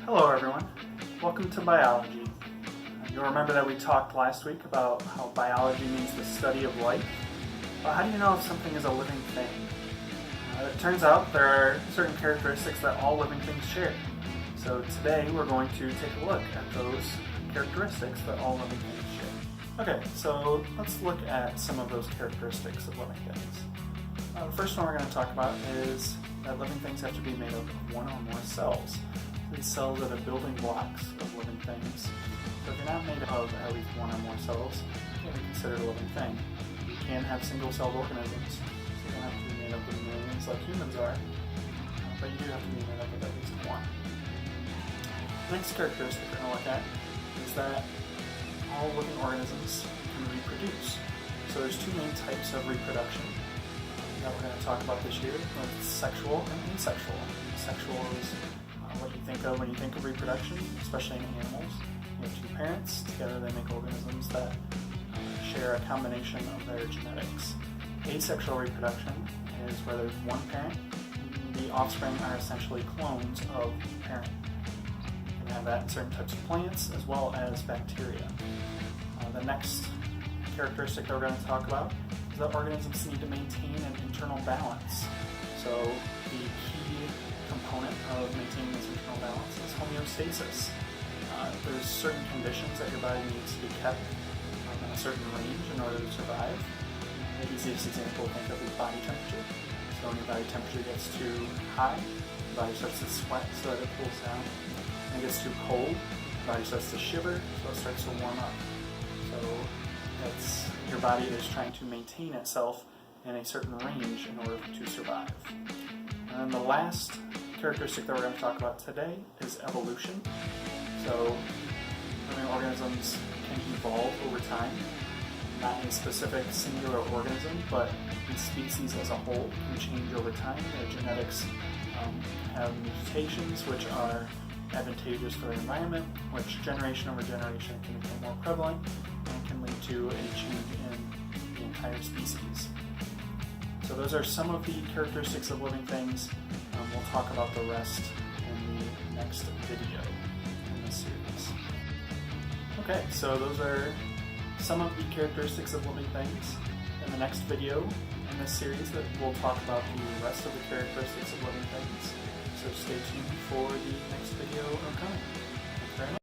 Hello everyone, welcome to biology. You'll remember that we talked last week about how biology means the study of life. But how do you know if something is a living thing? It turns out there are certain characteristics that all living things share. So today we're going to take a look at those characteristics that all living things share. Okay, so let's look at some of those characteristics of living things. The first one we're going to talk about is that living things have to be made up of one or more cells. These cells are the building blocks of living things. So if you're not made of at least one or more cells, you can't be considered a living thing. You can have single-celled organisms, so you don't have to be made up of millions like humans are, but you do have to be made up of at least one. The next characteristic we're going to look at is that all living organisms can reproduce. So there's two main types of reproduction that we're going to talk about this year. It's sexual and asexual. Sexual is what you think of when you think of reproduction, especially in animals. You have two parents, together they make organisms that share a combination of their genetics. Asexual reproduction is where there's one parent, the offspring are essentially clones of the parent. You can have that in certain types of plants as well as bacteria. The next characteristic that we're going to talk about is that organisms need to maintain an internal balance. So the key component of maintaining this internal balance is homeostasis. There's certain conditions that your body needs to be kept in a certain range in order to survive. The easiest example think of is body temperature. So when your body temperature gets too high, the body starts to sweat so that it cools down. When it gets too cold, the body starts to shiver so it starts to warm up. So your body is trying to maintain itself in a certain range in order to survive. And then the last characteristic that we're going to talk about today is evolution. So living organisms can evolve over time, not a specific singular organism, but the species as a whole can change over time. Their genetics have mutations which are advantageous for the environment, which generation over generation can become more prevalent and can lead to a change in the entire species. So those are some of the characteristics of living things. We'll talk about the rest in the next video in this series. Okay, so those are some of the characteristics of living things. In the next video in this series, that we'll talk about the rest of the characteristics of living things. So stay tuned for the next video upcoming. Thanks very much.